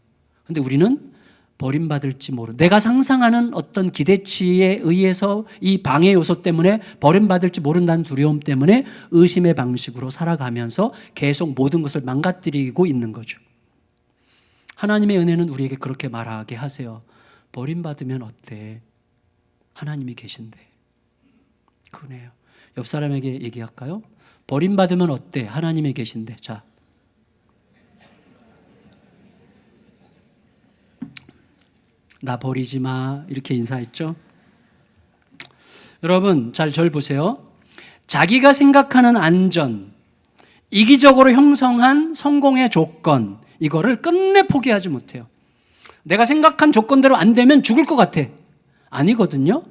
근데 우리는 버림받을지 모르는, 내가 상상하는 어떤 기대치에 의해서 이 방해 요소 때문에 버림받을지 모른다는 두려움 때문에 의심의 방식으로 살아가면서 계속 모든 것을 망가뜨리고 있는 거죠. 하나님의 은혜는 우리에게 그렇게 말하게 하세요. 버림받으면 어때? 하나님이 계신데. 그 은혜예요. 옆 사람에게 얘기할까요? 버림받으면 어때? 하나님이 계신데. 자, 나 버리지 마, 이렇게 인사했죠. 여러분, 잘 절 보세요. 자기가 생각하는 안전, 이기적으로 형성한 성공의 조건, 이거를 끝내 포기하지 못해요. 내가 생각한 조건대로 안 되면 죽을 것 같아. 아니거든요.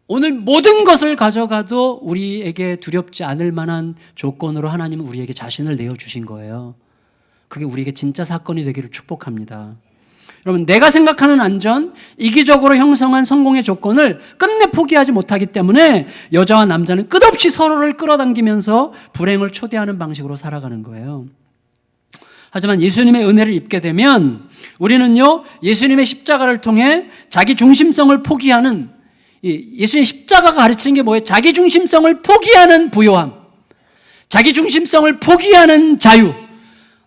오늘 모든 것을 가져가도 우리에게 두렵지 않을 만한 조건으로 하나님은 우리에게 자신을 내어주신 거예요. 그게 우리에게 진짜 사건이 되기를 축복합니다. 여러분, 내가 생각하는 안전, 이기적으로 형성한 성공의 조건을 끝내 포기하지 못하기 때문에 여자와 남자는 끝없이 서로를 끌어당기면서 불행을 초대하는 방식으로 살아가는 거예요. 하지만 예수님의 은혜를 입게 되면 우리는요, 예수님의 십자가를 통해 자기 중심성을 포기하는, 예수님의 십자가가 가르치는 게 뭐예요? 자기 중심성을 포기하는 부요함, 자기 중심성을 포기하는 자유,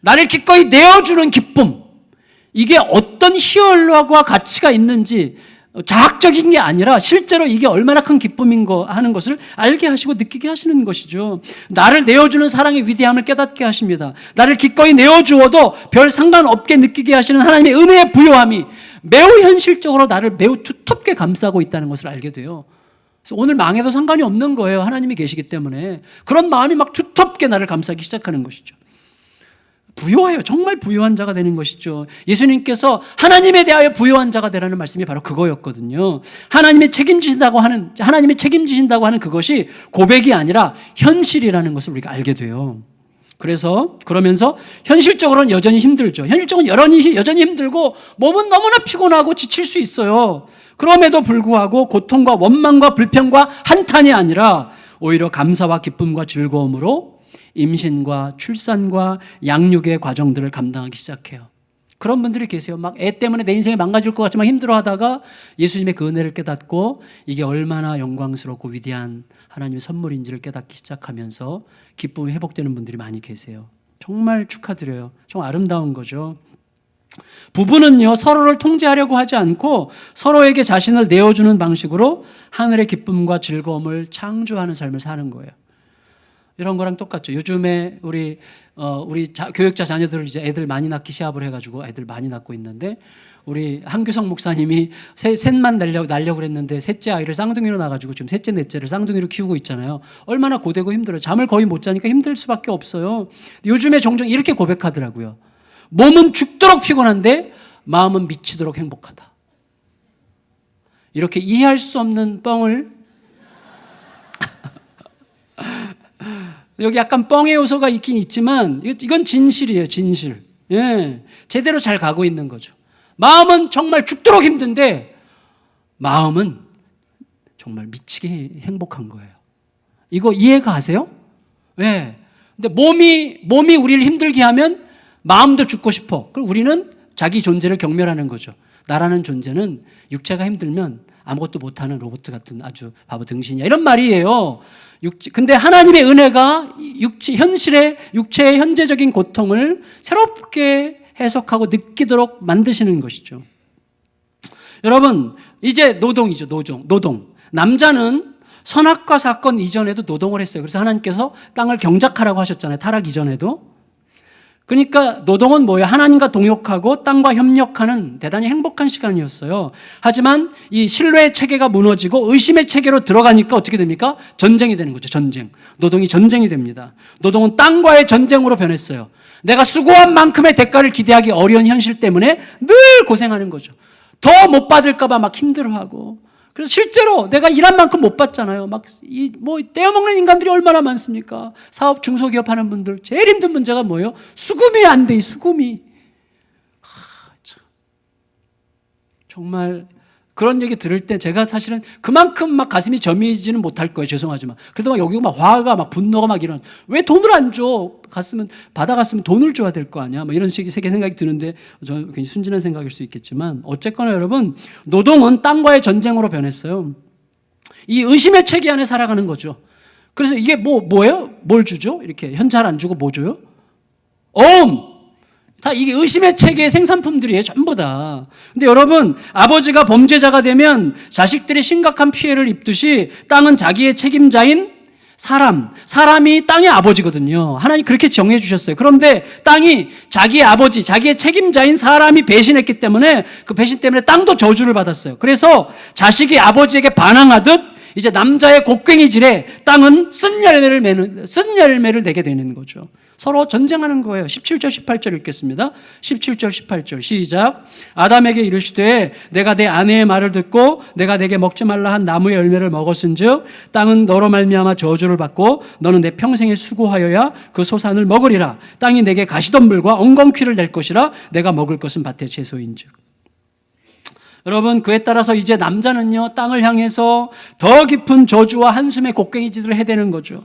나를 기꺼이 내어주는 기쁨, 이게 어떤 희열과 가치가 있는지 자학적인 게 아니라 실제로 이게 얼마나 큰 기쁨인가 하는 것을 알게 하시고 느끼게 하시는 것이죠. 나를 내어주는 사랑의 위대함을 깨닫게 하십니다. 나를 기꺼이 내어주어도 별 상관없게 느끼게 하시는 하나님의 은혜의 부요함이 매우 현실적으로 나를 매우 두텁게 감싸고 있다는 것을 알게 돼요. 그래서 오늘 망해도 상관이 없는 거예요. 하나님이 계시기 때문에. 그런 마음이 막 두텁게 나를 감싸기 시작하는 것이죠. 부요해요. 정말 부요한 자가 되는 것이죠. 예수님께서 하나님에 대하여 부요한 자가 되라는 말씀이 바로 그거였거든요. 하나님이 책임지신다고 하는 그것이 고백이 아니라 현실이라는 것을 우리가 알게 돼요. 그러면서 현실적으로는 여전히 힘들죠. 현실적으로 여전히 힘들고 몸은 너무나 피곤하고 지칠 수 있어요. 그럼에도 불구하고 고통과 원망과 불평과 한탄이 아니라 오히려 감사와 기쁨과 즐거움으로 임신과 출산과 양육의 과정들을 감당하기 시작해요. 그런 분들이 계세요. 막 애 때문에 내 인생이 망가질 것 같지만 힘들어하다가 예수님의 그 은혜를 깨닫고 이게 얼마나 영광스럽고 위대한 하나님의 선물인지를 깨닫기 시작하면서 기쁨이 회복되는 분들이 많이 계세요. 정말 축하드려요. 정말 아름다운 거죠. 부부는요, 서로를 통제하려고 하지 않고 서로에게 자신을 내어주는 방식으로 하늘의 기쁨과 즐거움을 창조하는 삶을 사는 거예요. 이런 거랑 똑같죠. 요즘에 우리 교육자 자녀들을 이제 애들 많이 낳기 시합을 해가지고 애들 많이 낳고 있는데, 우리 한규성 목사님이 셋만 낳으려고 그랬는데 셋째 아이를 쌍둥이로 낳아가지고 지금 셋째, 넷째를 쌍둥이로 키우고 있잖아요. 얼마나 고되고 힘들어요. 잠을 거의 못 자니까 힘들 수밖에 없어요. 요즘에 종종 이렇게 고백하더라고요. 몸은 죽도록 피곤한데 마음은 미치도록 행복하다. 이렇게 이해할 수 없는 뻥을 여기 약간 뻥의 요소가 있긴 있지만 이건 진실이에요. 진실. 예, 제대로 잘 가고 있는 거죠. 마음은 정말 죽도록 힘든데 마음은 정말 미치게 행복한 거예요. 이거 이해가 가세요? 예. 근데 몸이 우리를 힘들게 하면 마음도 죽고 싶어. 그럼 우리는 자기 존재를 경멸하는 거죠. 나라는 존재는 육체가 힘들면 아무것도 못하는 로봇 같은 아주 바보 등신이야. 이런 말이에요. 근데 하나님의 은혜가 육체의 현재적인 고통을 새롭게 해석하고 느끼도록 만드시는 것이죠. 여러분, 이제 노동이죠. 노동. 남자는 선악과 사건 이전에도 노동을 했어요. 그래서 하나님께서 땅을 경작하라고 하셨잖아요. 타락 이전에도. 그러니까 노동은 뭐예요? 하나님과 동역하고 땅과 협력하는 대단히 행복한 시간이었어요. 하지만 이 신뢰의 체계가 무너지고 의심의 체계로 들어가니까 어떻게 됩니까? 전쟁이 되는 거죠. 전쟁. 노동이 전쟁이 됩니다. 노동은 땅과의 전쟁으로 변했어요. 내가 수고한 만큼의 대가를 기대하기 어려운 현실 때문에 늘 고생하는 거죠. 더 못 받을까 봐 막 힘들어하고. 그래서 실제로 내가 일한 만큼 못 받잖아요. 떼어먹는 인간들이 얼마나 많습니까? 사업, 중소기업 하는 분들. 제일 힘든 문제가 뭐예요? 수금이 안 돼, 수금이. 정말 그런 얘기 들을 때 제가 사실은 그만큼 막 가슴이 저미지는 못할 거예요. 죄송하지만. 그래도 막 여기 막 화가 막 분노가 막 왜 돈을 안 줘? 받아갔으면 돈을 줘야 될 거 아니야? 이런 식의 생각이 드는데 저는 굉장히 순진한 생각일 수 있겠지만 어쨌거나 여러분, 노동은 땅과의 전쟁으로 변했어요. 이 의심의 체계 안에 살아가는 거죠. 그래서 이게 뭐예요? 뭘 주죠? 이렇게 현찰 안 주고 뭐 줘요? 다 이게 의심의 체계의 생산품들이에요. 전부 다. 근데 여러분, 아버지가 범죄자가 되면 자식들이 심각한 피해를 입듯이 땅은 자기의 책임자인 사람이 땅의 아버지거든요. 하나님 그렇게 정해 주셨어요. 그런데 땅이 자기의 아버지, 자기의 책임자인 사람이 배신했기 때문에 그 배신 때문에 땅도 저주를 받았어요. 그래서 자식이 아버지에게 반항하듯 이제 남자의 곡괭이질에 땅은 쓴 열매를 내게 되는 거죠. 서로 전쟁하는 거예요. 17절 18절 읽겠습니다. 17절 18절 시작. 아담에게 이르시되 내가 내 아내의 말을 듣고 내가 내게 먹지 말라 한 나무의 열매를 먹었은즉 땅은 너로 말미암아 저주를 받고 너는 내 평생에 수고하여야 그 소산을 먹으리라. 땅이 내게 가시덤불과 엉겅퀴를 낼 것이라. 내가 먹을 것은 밭의 채소인즉. 여러분, 그에 따라서 이제 남자는요, 땅을 향해서 더 깊은 저주와 한숨의 곡괭이질을 해대는 거죠.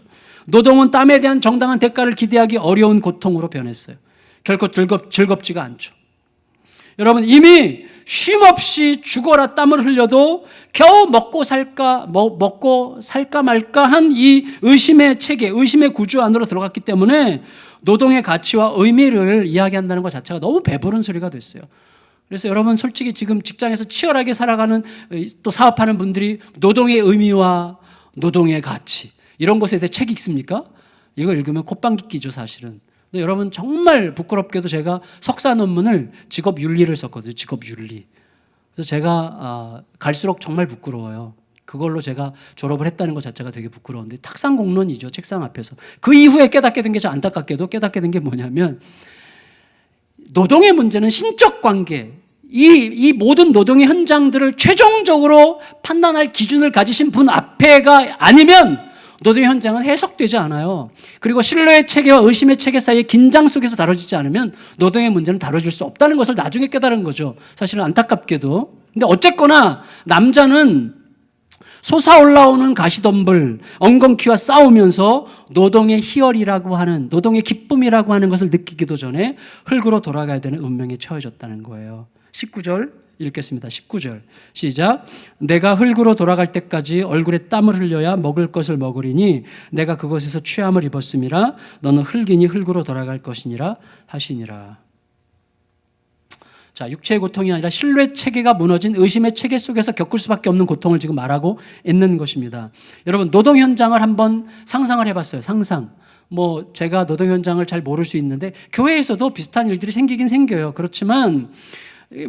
노동은 땀에 대한 정당한 대가를 기대하기 어려운 고통으로 변했어요. 결코 즐겁지가 않죠. 여러분, 이미 쉼없이 죽어라 땀을 흘려도 겨우 먹고 살까 말까 한 이 의심의 체계, 의심의 구조 안으로 들어갔기 때문에 노동의 가치와 의미를 이야기한다는 것 자체가 너무 배부른 소리가 됐어요. 그래서 여러분, 솔직히 지금 직장에서 치열하게 살아가는 또 사업하는 분들이 노동의 의미와 노동의 가치 이런 것에 대해 책 읽습니까? 이거 읽으면 콧방귀 끼죠, 사실은. 근데 여러분, 정말 부끄럽게도 제가 석사 논문을 직업윤리를 썼거든요. 직업윤리. 그래서 제가 갈수록 정말 부끄러워요. 그걸로 제가 졸업을 했다는 것 자체가 되게 부끄러운데 탁상 공론이죠, 책상 앞에서. 그 이후에 깨닫게 된 게 저 안타깝게도 깨닫게 된 게 뭐냐면 노동의 문제는 신적 관계, 이 모든 노동의 현장들을 최종적으로 판단할 기준을 가지신 분 앞에가 아니면 노동의 현장은 해석되지 않아요. 그리고 신뢰의 체계와 의심의 체계 사이의 긴장 속에서 다뤄지지 않으면 노동의 문제는 다뤄질 수 없다는 것을 나중에 깨달은 거죠. 사실은 안타깝게도. 근데 어쨌거나 남자는 솟아올라오는 가시덤불, 엉겅퀴와 싸우면서 노동의 희열이라고 하는, 노동의 기쁨이라고 하는 것을 느끼기도 전에 흙으로 돌아가야 되는 운명에 처해졌다는 거예요. 19절 읽겠습니다. 19절 시작. 내가 흙으로 돌아갈 때까지 얼굴에 땀을 흘려야 먹을 것을 먹으리니 내가 그것에서 취함을 입었음이라. 너는 흙이니 흙으로 돌아갈 것이니라 하시니라. 자, 육체의 고통이 아니라 신뢰 체계가 무너진 의심의 체계 속에서 겪을 수밖에 없는 고통을 지금 말하고 있는 것입니다. 여러분, 노동 현장을 한번 상상을 해봤어요. 상상. 제가 노동 현장을 잘 모를 수 있는데 교회에서도 비슷한 일들이 생기긴 생겨요. 그렇지만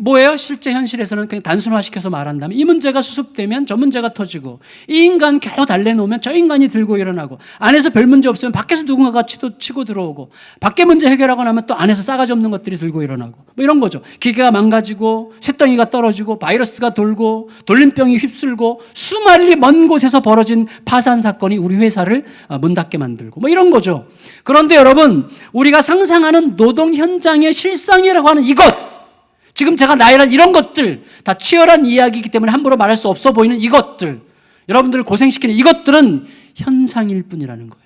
뭐예요? 실제 현실에서는 그냥 단순화시켜서 말한다면 이 문제가 수습되면 저 문제가 터지고, 이 인간 겨우 달래놓으면 저 인간이 들고 일어나고, 안에서 별 문제 없으면 밖에서 누군가가 치고 들어오고, 밖에 문제 해결하고 나면 또 안에서 싸가지 없는 것들이 들고 일어나고, 이런 거죠. 기계가 망가지고 쇳덩이가 떨어지고 바이러스가 돌고 돌림병이 휩쓸고 수만리 먼 곳에서 벌어진 파산 사건이 우리 회사를 문 닫게 만들고 이런 거죠. 그런데 여러분, 우리가 상상하는 노동 현장의 실상이라고 하는 이것, 지금 제가 나열한 이런 것들 다 치열한 이야기이기 때문에 함부로 말할 수 없어 보이는 이것들, 여러분들을 고생시키는 이것들은 현상일 뿐이라는 거예요.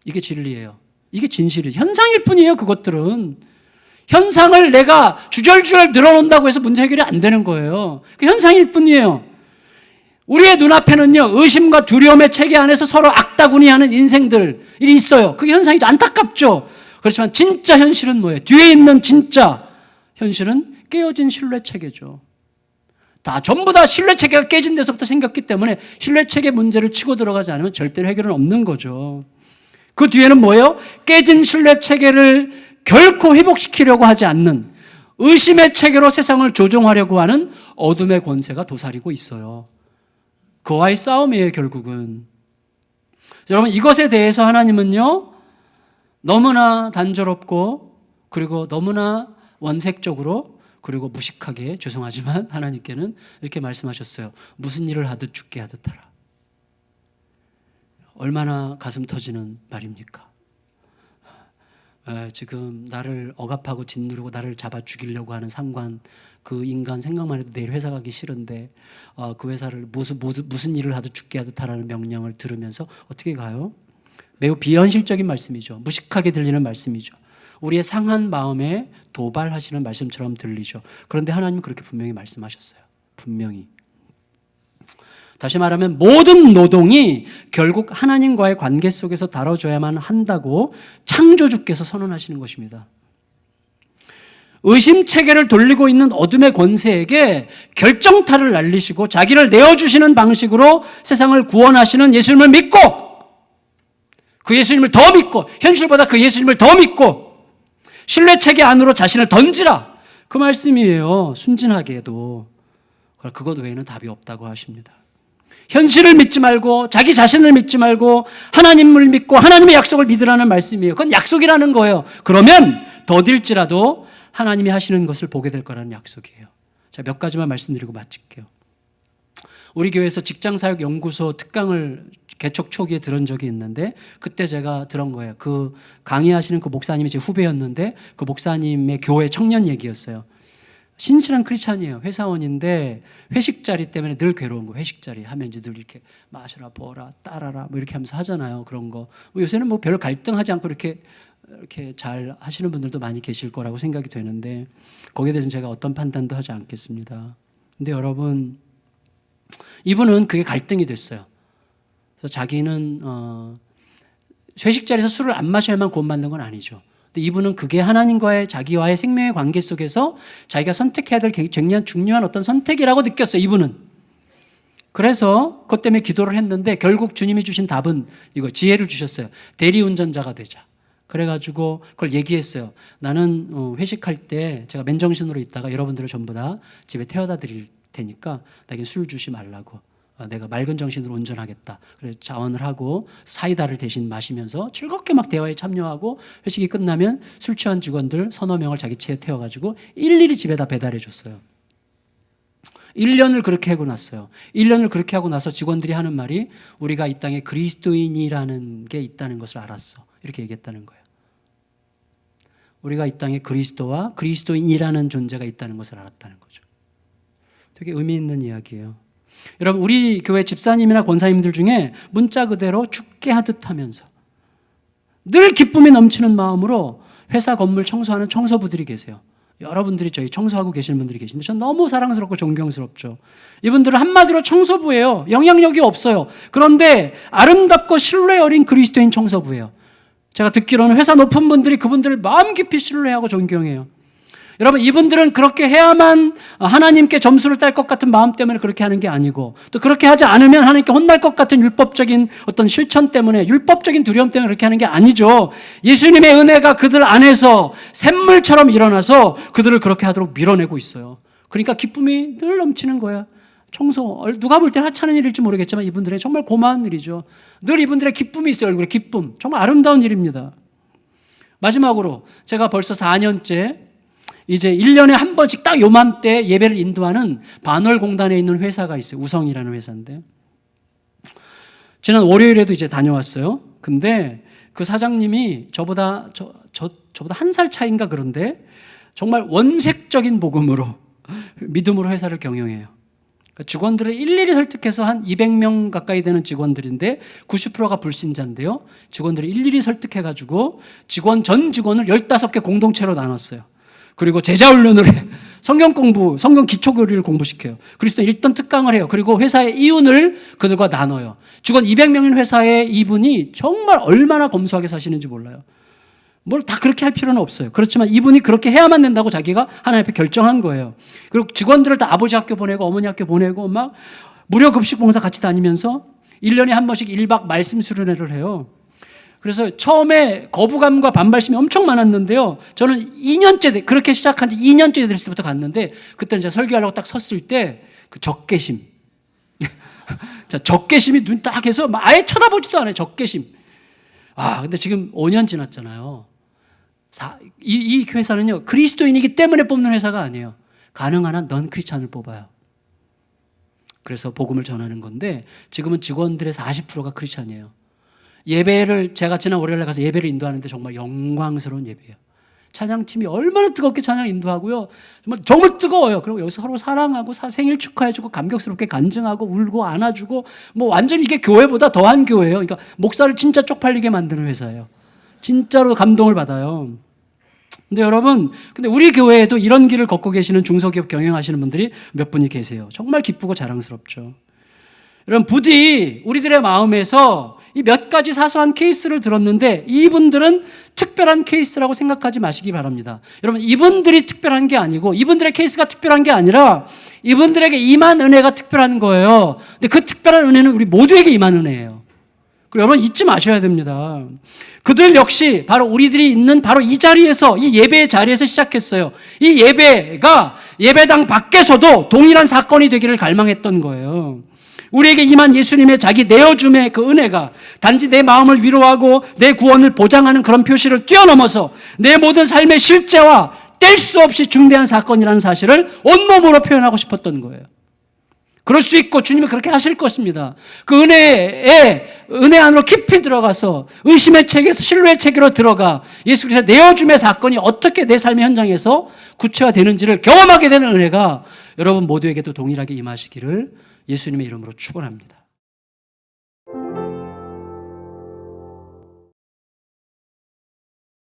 이게 진리예요. 이게 진실이에요. 현상일 뿐이에요. 그것들은 현상을 내가 주절주절 늘어놓는다고 해서 문제 해결이 안 되는 거예요. 그 현상일 뿐이에요. 우리의 눈앞에는요, 의심과 두려움의 체계 안에서 서로 악다구니하는 인생들이 있어요. 그게 현상이죠. 안타깝죠. 그렇지만 진짜 현실은 뭐예요? 뒤에 있는 진짜 현실은 깨어진 신뢰 체계죠. 전부 다 신뢰 체계가 깨진 데서부터 생겼기 때문에 신뢰 체계 문제를 치고 들어가지 않으면 절대로 해결은 없는 거죠. 그 뒤에는 뭐예요? 깨진 신뢰 체계를 결코 회복시키려고 하지 않는 의심의 체계로 세상을 조종하려고 하는 어둠의 권세가 도사리고 있어요. 그와의 싸움이에요, 결국은. 여러분, 이것에 대해서 하나님은요, 너무나 단조롭고 그리고 너무나 원색적으로 그리고 무식하게, 죄송하지만 하나님께는 이렇게 말씀하셨어요. 무슨 일을 하듯 죽게 하듯 하라. 얼마나 가슴 터지는 말입니까? 지금 나를 억압하고 짓누르고 나를 잡아 죽이려고 하는 상관, 그 인간 생각만 해도 내일 회사 가기 싫은데 그 회사를 무슨 일을 하듯 죽게 하듯 하라는 명령을 들으면서 어떻게 가요? 매우 비현실적인 말씀이죠. 무식하게 들리는 말씀이죠. 우리의 상한 마음에 도발하시는 말씀처럼 들리죠. 그런데 하나님은 그렇게 분명히 말씀하셨어요. 분명히. 다시 말하면 모든 노동이 결국 하나님과의 관계 속에서 다뤄져야만 한다고 창조주께서 선언하시는 것입니다. 의심체계를 돌리고 있는 어둠의 권세에게 결정타를 날리시고 자기를 내어주시는 방식으로 세상을 구원하시는 예수님을 믿고, 그 예수님을 더 믿고, 현실보다 그 예수님을 더 믿고 신뢰체계 안으로 자신을 던지라, 그 말씀이에요. 순진하게도. 그것 외에는 답이 없다고 하십니다. 현실을 믿지 말고 자기 자신을 믿지 말고 하나님을 믿고 하나님의 약속을 믿으라는 말씀이에요. 그건 약속이라는 거예요. 그러면 더딜지라도 하나님이 하시는 것을 보게 될 거라는 약속이에요. 자, 몇 가지만 말씀드리고 마칠게요. 우리 교회에서 직장사역연구소 특강을 개척 초기에 들은 적이 있는데, 그때 제가 들은 거예요. 그 강의하시는 그 목사님이 제 후배였는데 그 목사님의 교회 청년 얘기였어요. 신실한 크리스찬이에요. 회사원인데 회식 자리 때문에 늘 괴로운 거예요. 회식 자리 하면 이제 늘 이렇게 마셔라, 보라, 따라라 이렇게 하면서 하잖아요. 그런 거. 요새는 별 갈등하지 않고 이렇게 잘 하시는 분들도 많이 계실 거라고 생각이 되는데, 거기에 대해서는 제가 어떤 판단도 하지 않겠습니다. 근데 여러분, 이분은 그게 갈등이 됐어요. 그래서 자기는 회식 자리에서 술을 안 마셔야만 구원받는 건 아니죠. 근데 이분은 그게 하나님과의 자기와의 생명의 관계 속에서 자기가 선택해야 될 굉장히 중요한 어떤 선택이라고 느꼈어요. 이분은. 그래서 그것 때문에 기도를 했는데 결국 주님이 주신 답은 이거, 지혜를 주셨어요. 대리운전자가 되자. 그래가지고 그걸 얘기했어요. 나는 회식할 때 제가 맨정신으로 있다가 여러분들을 전부 다 집에 태워다 드릴 테니까 나에게 술 주지 말라고. 내가 맑은 정신으로 운전하겠다. 그래서 자원을 하고 사이다를 대신 마시면서 즐겁게 막 대화에 참여하고 회식이 끝나면 술 취한 직원들 서너 명을 자기 차에 태워가지고 일일이 집에다 배달해 줬어요. 1년을 그렇게 하고 났어요. 1년을 그렇게 하고 나서 직원들이 하는 말이 우리가 이 땅에 그리스도인이라는 게 있다는 것을 알았어. 이렇게 얘기했다는 거예요. 우리가 이 땅에 그리스도와 그리스도인이라는 존재가 있다는 것을 알았다는 거죠. 되게 의미 있는 이야기예요. 여러분, 우리 교회 집사님이나 권사님들 중에 문자 그대로 죽게 하듯 하면서 늘 기쁨이 넘치는 마음으로 회사 건물 청소하는 청소부들이 계세요. 여러분들이 저희 청소하고 계시는 분들이 계신데 전 너무 사랑스럽고 존경스럽죠. 이분들은 한마디로 청소부예요. 영향력이 없어요. 그런데 아름답고 신뢰 어린 그리스도인 청소부예요. 제가 듣기로는 회사 높은 분들이 그분들을 마음 깊이 신뢰하고 존경해요. 여러분, 이분들은 그렇게 해야만 하나님께 점수를 딸 것 같은 마음 때문에 그렇게 하는 게 아니고, 또 그렇게 하지 않으면 하나님께 혼날 것 같은 율법적인 어떤 실천 때문에, 율법적인 두려움 때문에 그렇게 하는 게 아니죠. 예수님의 은혜가 그들 안에서 샘물처럼 일어나서 그들을 그렇게 하도록 밀어내고 있어요. 그러니까 기쁨이 늘 넘치는 거야. 청소, 누가 볼 때는 하찮은 일일지 모르겠지만 이분들의 정말 고마운 일이죠. 늘 이분들의 기쁨이 있어요. 얼굴에 기쁨. 정말 아름다운 일입니다. 마지막으로 제가 벌써 4년째 이제 1년에 한 번씩 딱 요맘때 예배를 인도하는 반월공단에 있는 회사가 있어요. 우성이라는 회사인데 지난 월요일에도 이제 다녀왔어요. 근데 그 사장님이 저보다 한 살 차이인가 그런데 정말 원색적인 복음으로 믿음으로 회사를 경영해요. 직원들을 일일이 설득해서 한 200명 가까이 되는 직원들인데 90%가 불신자인데요. 직원들을 일일이 설득해가지고 전 직원을 15개 공동체로 나눴어요. 그리고 제자훈련을 해. 성경 공부, 성경 기초교리를 공부시켜요. 그리스도 1등 특강을 해요. 그리고 회사의 이윤을 그들과 나눠요. 직원 200명인 회사에 이분이 정말 얼마나 검소하게 사시는지 몰라요. 뭘 다 그렇게 할 필요는 없어요. 그렇지만 이분이 그렇게 해야만 된다고 자기가 하나님 앞에 결정한 거예요. 그리고 직원들을 다 아버지 학교 보내고 어머니 학교 보내고 막 무료 급식 봉사 같이 다니면서 1년에 한 번씩 1박 말씀 수련회를 해요. 그래서 처음에 거부감과 반발심이 엄청 많았는데요. 저는 2년째, 그렇게 시작한 지 2년째 됐을 때부터 갔는데, 그때는 제가 설교하려고 딱 섰을 때, 그 적개심. 자, 적개심이 눈 딱 해서 아예 쳐다보지도 않아요. 적개심. 근데 지금 5년 지났잖아요. 이 회사는요, 그리스도인이기 때문에 뽑는 회사가 아니에요. 가능한 한 넌 크리스찬을 뽑아요. 그래서 복음을 전하는 건데, 지금은 직원들의 40%가 크리스찬이에요. 예배를 제가 지난 월요일에 가서 예배를 인도하는데 정말 영광스러운 예배예요. 찬양팀이 얼마나 뜨겁게 찬양 인도하고요. 정말 뜨거워요. 그리고 여기서 서로 사랑하고 생일 축하해주고 감격스럽게 간증하고 울고 안아주고 뭐 완전히 이게 교회보다 더한 교회예요. 그러니까 목사를 진짜 쪽팔리게 만드는 회사예요. 진짜로 감동을 받아요. 근데 여러분, 근데 우리 교회에도 이런 길을 걷고 계시는 중소기업 경영하시는 분들이 몇 분이 계세요. 정말 기쁘고 자랑스럽죠. 여러분, 부디 우리들의 마음에서 이 몇 가지 사소한 케이스를 들었는데 이분들은 특별한 케이스라고 생각하지 마시기 바랍니다. 여러분, 이분들이 특별한 게 아니고 이분들의 케이스가 특별한 게 아니라 이분들에게 임한 은혜가 특별한 거예요. 근데 그 특별한 은혜는 우리 모두에게 임한 은혜예요. 그리고 여러분, 잊지 마셔야 됩니다. 그들 역시 바로 우리들이 있는 바로 이 자리에서, 이 예배의 자리에서 시작했어요. 이 예배가 예배당 밖에서도 동일한 사건이 되기를 갈망했던 거예요. 우리에게 임한 예수님의 자기 내어줌의 그 은혜가 단지 내 마음을 위로하고 내 구원을 보장하는 그런 표시를 뛰어넘어서 내 모든 삶의 실제와 뗄 수 없이 중대한 사건이라는 사실을 온몸으로 표현하고 싶었던 거예요. 그럴 수 있고 주님이 그렇게 하실 것입니다. 그 은혜 안으로 깊이 들어가서 의심의 체계에서 신뢰의 체계로 들어가 예수 그리스도의 내어줌의 사건이 어떻게 내 삶의 현장에서 구체화되는지를 경험하게 되는 은혜가 여러분 모두에게도 동일하게 임하시기를 예수님의 이름으로 축원합니다.